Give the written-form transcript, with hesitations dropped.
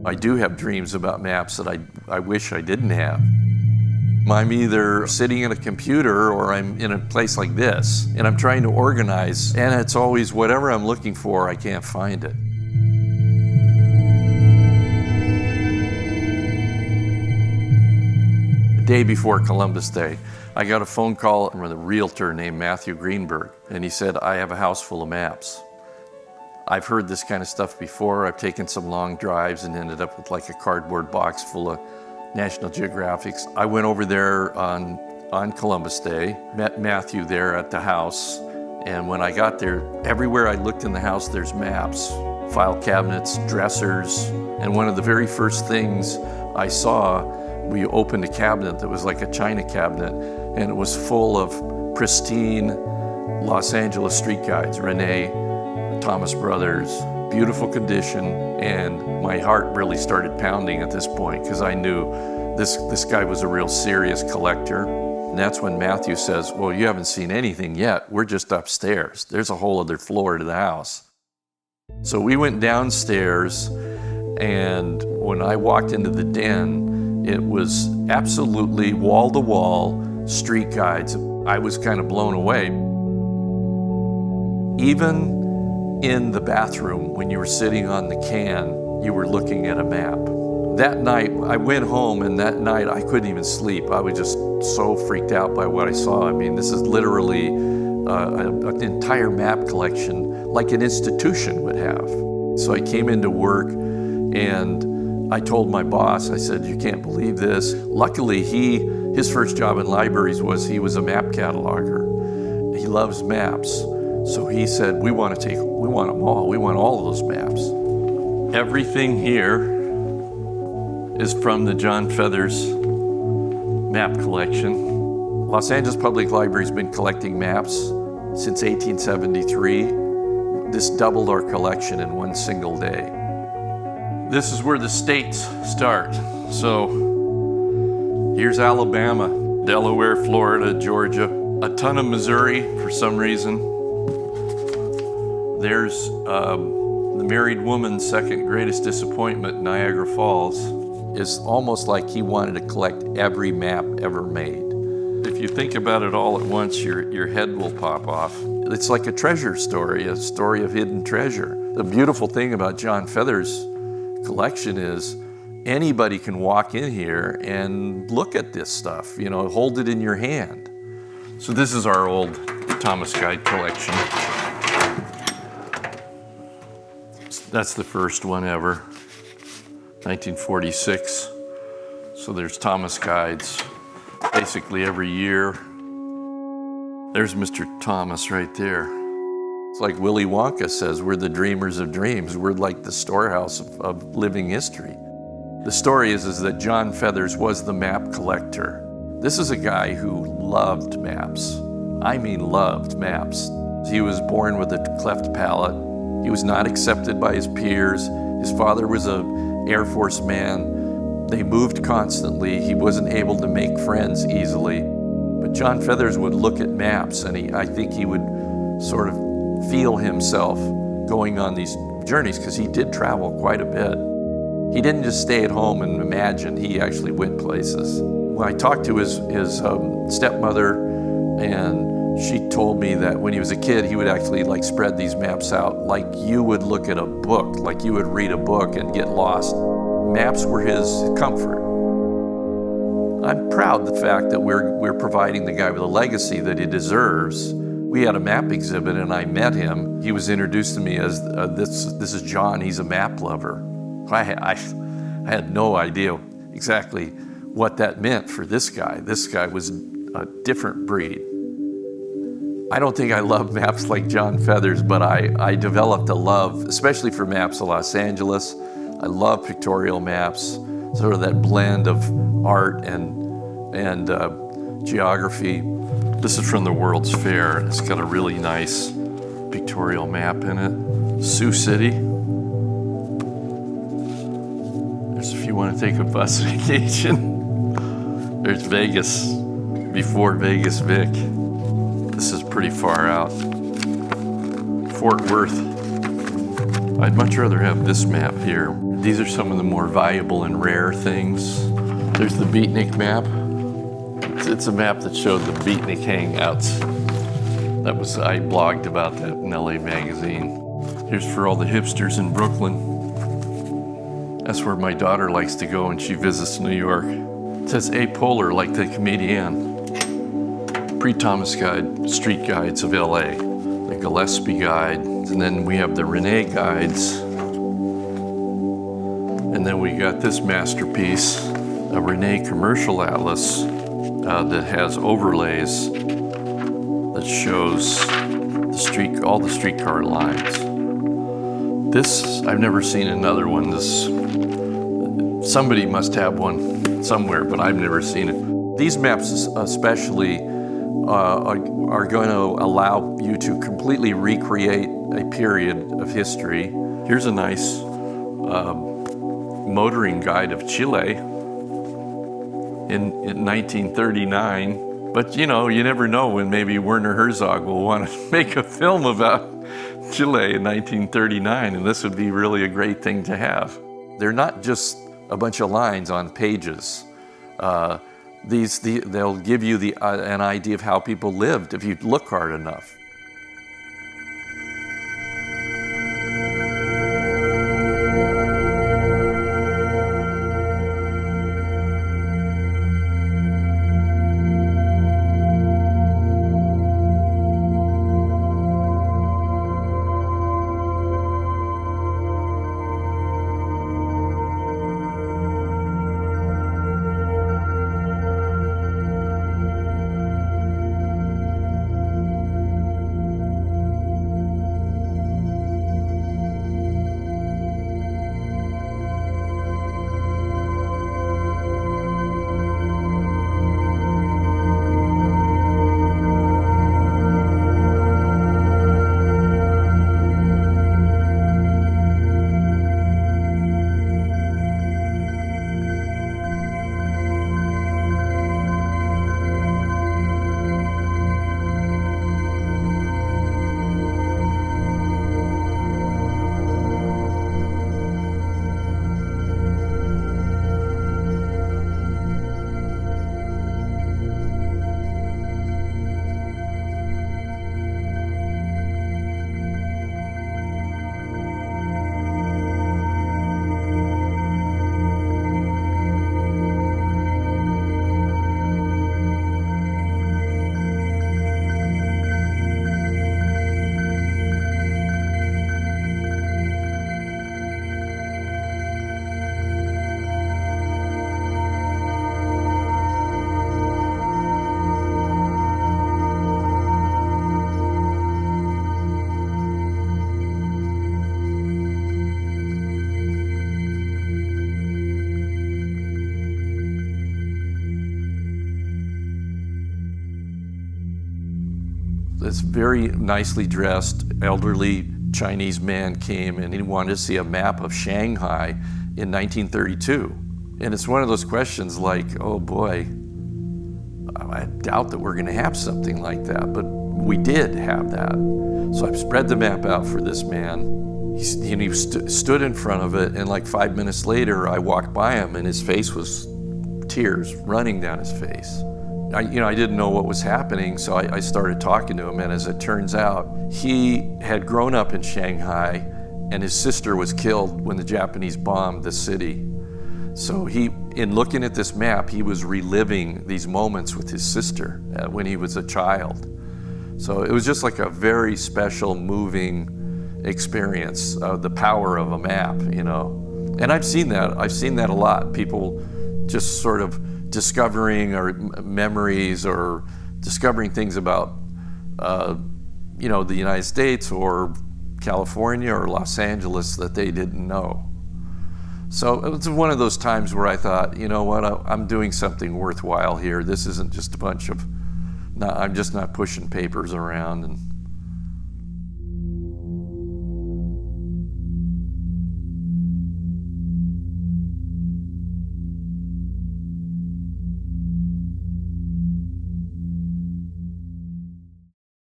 I do have dreams about maps that I wish I didn't have. I'm either sitting at a computer or I'm in a place like this, and I'm trying to organize, and it's always whatever I'm looking for, I can't find it. The day before Columbus Day, I got a phone call from a realtor named Matthew Greenberg, and he said, I have a house full of maps. I've heard this kind of stuff before. I've taken some long drives and ended up with like a cardboard box full of National Geographics. I went over there on Columbus Day, met Matthew there at the house, and when I got there, everywhere I looked in the house, there's maps, file cabinets, dressers, and one of the very first things I saw, we opened a cabinet that was like a china cabinet, and it was full of pristine Los Angeles street guides, Rene, Thomas Brothers, beautiful condition, and my heart really started pounding at this point because I knew this guy was a real serious collector. And that's when Matthew says, well, you haven't seen anything yet. We're just upstairs. There's a whole other floor to the house. So we went downstairs, and when I walked into the den, it was absolutely wall-to-wall street guides. I was kind of blown away. Even in the bathroom, when you were sitting on the can, you were looking at a map. That night, I went home, and that night I couldn't even sleep. I was just so freaked out by what I saw. I mean, this is literally an entire map collection like an institution would have. So I came into work, and I told my boss, I said, you can't believe this. Luckily, his first job in libraries was he was a map cataloger. He loves maps. So he said, we want them all. We want all of those maps. Everything here is from the John Feathers map collection. Los Angeles Public Library's been collecting maps since 1873. This doubled our collection in one single day. This is where the states start. So here's Alabama, Delaware, Florida, Georgia, a ton of Missouri for some reason. There's the married woman's second greatest disappointment, Niagara Falls. It's almost like he wanted to collect every map ever made. If you think about it all at once, your head will pop off. It's like a treasure story, a story of hidden treasure. The beautiful thing about John Feathers' collection is anybody can walk in here and look at this stuff, you know, hold it in your hand. So this is our old Thomas Guide collection. That's the first one ever, 1946. So there's Thomas Guides basically every year. There's Mr. Thomas right there. It's like Willy Wonka says, we're the dreamers of dreams. We're like the storehouse of living history. The story is that John Feathers was the map collector. This is a guy who loved maps. I mean loved maps. He was born with a cleft palate. He was not accepted by his peers. His father was an Air Force man. They moved constantly. He wasn't able to make friends easily. But John Feathers would look at maps, and I think he would sort of feel himself going on these journeys, because he did travel quite a bit. He didn't just stay at home and imagine. He actually went places. When I talked to his stepmother, and she told me that when he was a kid, he would actually like spread these maps out like you would look at a book, like you would read a book and get lost. Maps were his comfort. I'm proud of the fact that we're providing the guy with a legacy that he deserves. We had a map exhibit and I met him. He was introduced to me as, this is John, he's a map lover. I had no idea exactly what that meant for this guy. This guy was a different breed. I don't think I love maps like John Feathers, but I developed a love, especially for maps of Los Angeles. I love pictorial maps, sort of that blend of art and geography. This is from the World's Fair. It's got a really nice pictorial map in it. Sioux City. There's if you want to take a bus vacation. There's Vegas, before Vegas Vic. This is pretty far out. Fort Worth. I'd much rather have this map here. These are some of the more valuable and rare things. There's the Beatnik Map. It's a map that showed the Beatnik hangouts. I blogged about that in LA Magazine. Here's for all the hipsters in Brooklyn. That's where my daughter likes to go when she visits New York. It says apolar like the comedian. Pre-Thomas Guide, street guides of LA. The Gillespie Guide, and then we have the Rene guides. And then we got this masterpiece, a Rene commercial atlas that has overlays that shows all the streetcar lines. This, I've never seen another one. Somebody must have one somewhere, but I've never seen it. These maps especially are going to allow you to completely recreate a period of history. Here's a nice motoring guide of Chile in 1939. But you know, you never know when maybe Werner Herzog will want to make a film about Chile in 1939, and this would be really a great thing to have. They're not just a bunch of lines on pages. They'll give you an idea of how people lived if you look hard enough. This very nicely dressed elderly Chinese man came and he wanted to see a map of Shanghai in 1932. And it's one of those questions like, oh boy, I doubt that we're going to have something like that, but we did have that. So I spread the map out for this man. He stood in front of it, and like 5 minutes later, I walked by him and his face was tears running down his face. I didn't know what was happening, so I started talking to him, and as it turns out, he had grown up in Shanghai, and his sister was killed when the Japanese bombed the city. So in looking at this map, he was reliving these moments with his sister when he was a child. So it was just like a very special, moving experience of the power of a map, you know. And I've seen that a lot. People just sort of discovering or memories or discovering things about, the United States or California or Los Angeles that they didn't know. So it was one of those times where I thought, you know what, I'm doing something worthwhile here. This isn't just a bunch of, I'm just not pushing papers around. And